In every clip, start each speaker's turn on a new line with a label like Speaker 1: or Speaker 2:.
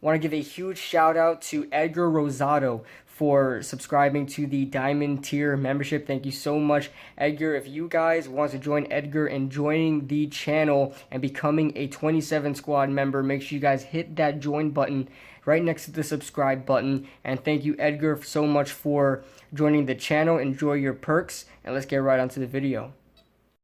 Speaker 1: Want to give a huge shout out to Edgar Rosado for subscribing to the Diamond tier membership. Thank you so much, Edgar. If you guys want to join Edgar in joining the channel and becoming a 27 squad member, make sure you guys hit that join button right next to the subscribe button. And thank you, Edgar, so much for joining the channel. Enjoy your perks, and let's get right onto the video.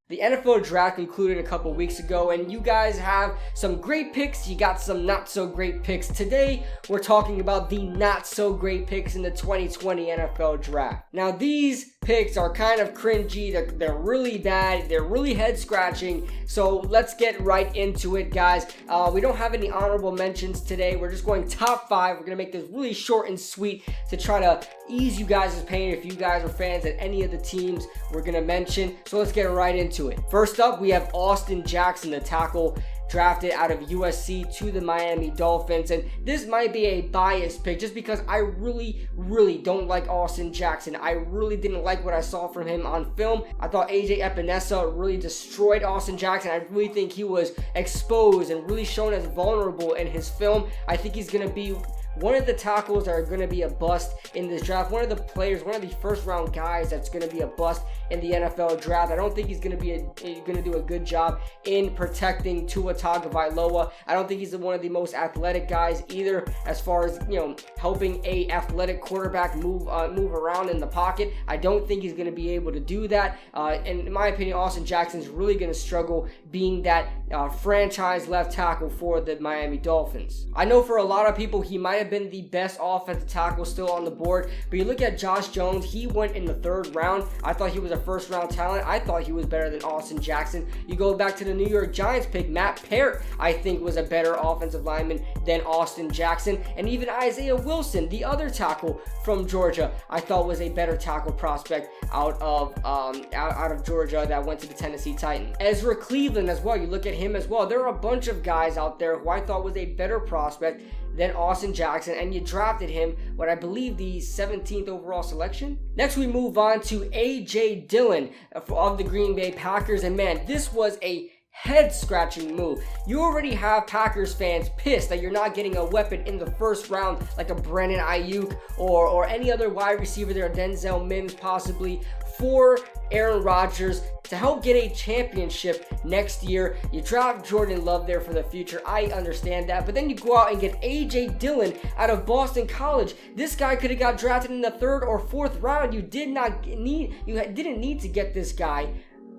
Speaker 1: The NFL draft concluded a couple weeks ago, and you guys have some great picks. You got some not so great picks. Today, we're talking about the not so great picks in the 2020 NFL draft. Now, these picks are kind of cringy. They're really bad. They're really head scratching. So let's get right into it, guys. We don't have any honorable mentions today. We're just going top 5. We're going to make this really short and sweet to try to ease you guys' pain if you guys are fans at any of the teams we're going to mention. So let's get right into it. First up, we have Austin Jackson, the tackle drafted out of USC to the Miami Dolphins. And this might be a biased pick just because I really don't like Austin Jackson. I really didn't like what I saw from him on film. I thought AJ Epinesa really destroyed Austin Jackson. I really think he was exposed and really shown as vulnerable in his film. I think he's going to be one of the tackles that are going to be a bust in this draft. One of the players, one of the first round guys that's going to be a bust in the NFL draft. I don't think he's going to do a good job in protecting Tua Tagovailoa. I don't think he's one of the most athletic guys either, as far as, you know, helping a athletic quarterback move around in the pocket. I don't think he's going to be able to do that. And in my opinion, Austin Jackson's really going to struggle being that franchise left tackle for the Miami Dolphins. I know for a lot of people he might have been the best offensive tackle still on the board, but you look at Josh Jones, he went in the 3rd round. I thought he was a first round talent. I thought he was better than Austin Jackson. You go back to the New York Giants pick, Matt Parrott, I think was a better offensive lineman than Austin Jackson. And even Isaiah Wilson, the other tackle from Georgia, I thought was a better tackle prospect out of Georgia that went to the Tennessee Titans. Ezra Cleveland as well, you look at him as well. There are a bunch of guys out there who I thought was a better prospect than Austin Jackson, and you drafted him what I believe the 17th overall selection. Next, we move on to A.J. Dillon of the Green Bay Packers, and man, this was a head-scratching move. You already have Packers fans pissed that you're not getting a weapon in the 1st round like a Brandon Ayuk or any other wide receiver there, Denzel Mims possibly, for Aaron Rodgers to help get a championship next year. You draft Jordan Love there for the future. I understand that. But then you go out and get A.J. Dillon out of Boston College. This guy could have got drafted in the 3rd or 4th round. You didn't need to get this guy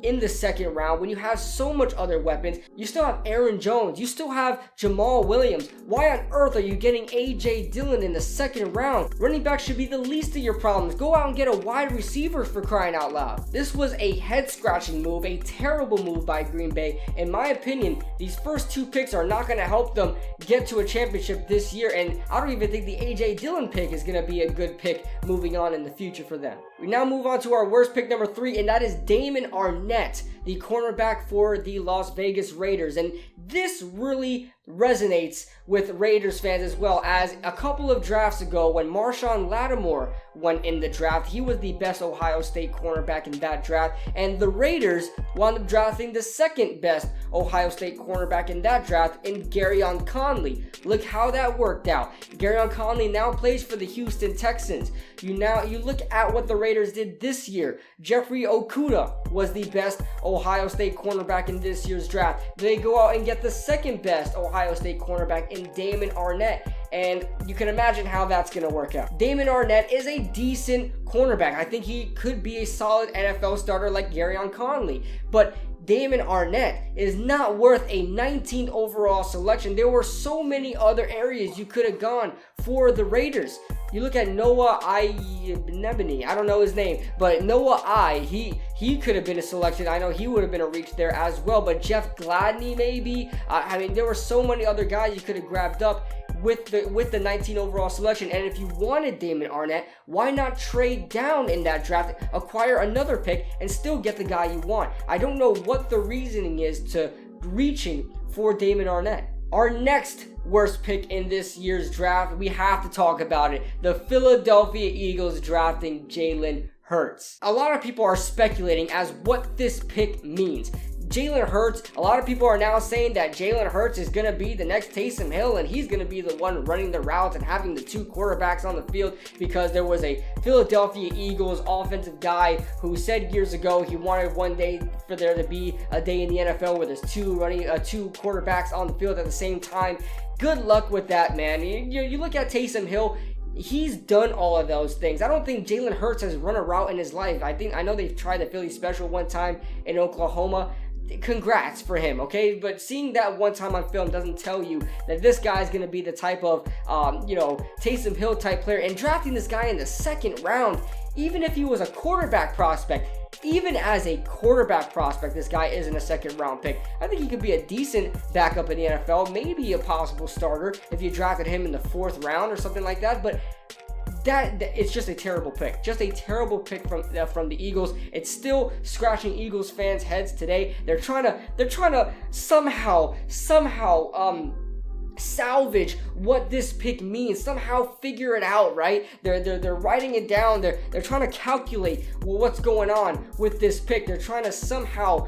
Speaker 1: in the 2nd round when you have so much other weapons. You still have Aaron Jones. You still have Jamal Williams. Why on earth are you getting A.J. Dillon in the 2nd round? Running back should be the least of your problems. Go out and get a wide receiver, for crying out loud. This was a head-scratching move, a terrible move by Green Bay. In my opinion, these first 2 picks are not going to help them get to a championship this year, and I don't even think the A.J. Dillon pick is going to be a good pick moving on in the future for them. We now move on to our worst pick, number 3, and that is Damon Arnett, the cornerback for the Las Vegas Raiders. And this really resonates with Raiders fans as well, as a couple of drafts ago when Marshawn Lattimore went in the draft, he was the best Ohio State cornerback in that draft, and the Raiders wound up drafting the 2nd best Ohio State cornerback in that draft in Garyon Conley. Look how that worked out. Garyon Conley now plays for the Houston Texans. You look at what the Raiders did this year. Jeffrey Okudah was the best Ohio State cornerback in this year's draft. They go out and get the 2nd best Ohio State cornerback in Damon Arnett, and you can imagine how that's going to work out. Damon Arnett is a decent cornerback. I think he could be a solid NFL starter like Garyon Conley, but Damon Arnett is not worth a 19th overall selection. There were so many other areas you could have gone for the Raiders. You look at Noah Ibenebene, I don't know his name, but Noah he could have been a selection. I know he would have been a reach there as well, but Jeff Gladney maybe. I mean, there were so many other guys you could have grabbed up with the 19 overall selection. And if you wanted Damon Arnett, why not trade down in that draft, acquire another pick, and still get the guy you want? I don't know what the reasoning is to reaching for Damon Arnett. Our next worst pick in this year's draft, we have to talk about it. The Philadelphia Eagles drafting Jalen Hurts. A lot of people are speculating as what this pick means. Jalen Hurts, a lot of people are now saying that Jalen Hurts is going to be the next Taysom Hill, and he's going to be the one running the routes and having the two quarterbacks on the field, because there was a Philadelphia Eagles offensive guy who said years ago he wanted one day for there to be a day in the NFL where there's two quarterbacks on the field at the same time. Good luck with that, man. You look at Taysom Hill, he's done all of those things. I don't think Jalen Hurts has run a route in his life. I know they've tried the Philly special one time in Oklahoma. Congrats for him, okay? But seeing that one time on film doesn't tell you that this guy's going to be the type of, Taysom Hill type player. And drafting this guy in the second round, even if he was a quarterback prospect, even as a quarterback prospect, this guy isn't a second round pick. I think he could be a decent backup in the NFL, maybe a possible starter if you drafted him in the 4th round or something like that. But that it's just a terrible pick. Just a terrible pick from the Eagles. It's still scratching Eagles fans' heads today. They're trying to somehow salvage what this pick means, somehow figure it out, right? They're writing it down. They're trying to calculate what's going on with this pick. They're trying to somehow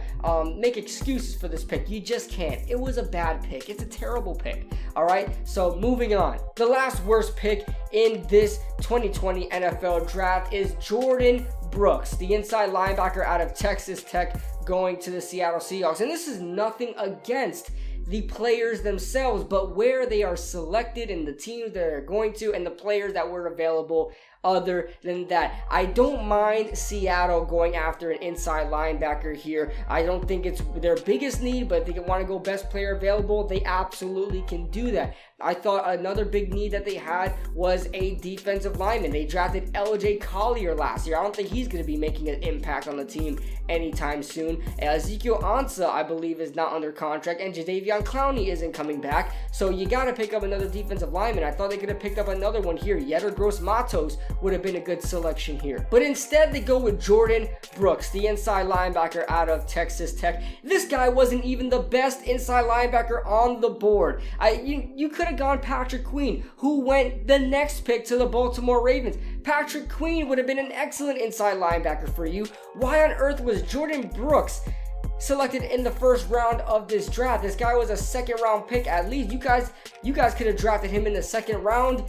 Speaker 1: make excuses for this pick. You just can't. It was a bad pick. It's a terrible pick. All right, so moving on. The last worst pick in this 2020 NFL draft is Jordyn Brooks, the inside linebacker out of Texas Tech, going to the Seattle Seahawks. And this is nothing against the players themselves, but where they are selected and the teams that are going to and the players that were available. Other than that, I don't mind Seattle going after an inside linebacker here. I don't think it's their biggest need, but if they want to go best player available, they absolutely can do that. I thought another big need that they had was a defensive lineman. They drafted LJ Collier last year. I don't think he's going to be making an impact on the team anytime soon. Ezekiel Ansah, I believe, is not under contract, and Jadeveon Clowney isn't coming back. So you got to pick up another defensive lineman. I thought they could have picked up another one here. Yetur Gross-Matos would have been a good selection here. But instead, they go with Jordyn Brooks, the inside linebacker out of Texas Tech. This guy wasn't even the best inside linebacker on the board. You could have gone Patrick Queen, who went the next pick to the Baltimore Ravens. Patrick Queen would have been an excellent inside linebacker for you. Why on earth was Jordyn Brooks selected in the 1st round of this draft? This guy was a 2nd round pick at least. You guys could have drafted him in the 2nd round,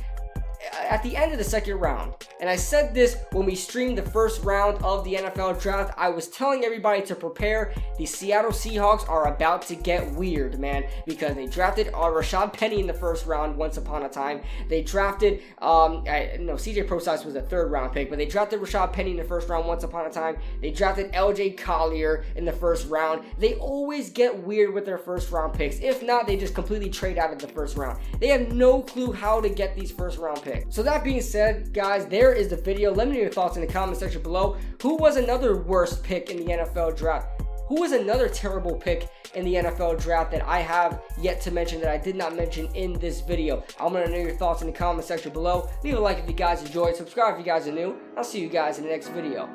Speaker 1: at the end of the 2nd round. And I said this when we streamed the 1st round of the NFL draft. I was telling everybody to prepare. The Seattle Seahawks are about to get weird, man, because they drafted Rashad Penny in the 1st round once upon a time. They drafted CJ Prosise was a 3rd round pick, but they drafted Rashad Penny in the 1st round once upon a time. They drafted LJ Collier in the 1st round. They always get weird with their 1st round picks. If not, they just completely trade out of the 1st round. They have no clue how to get these 1st round picks. So that being said, guys, there is the video. Let me know your thoughts in the comment section below. Who was another worst pick in the NFL draft? Who was another terrible pick in the NFL draft that I have yet to mention, that I did not mention in this video? I'm going to know your thoughts in the comment section below. Leave a like if you guys enjoyed. Subscribe if you guys are new. I'll see you guys in the next video.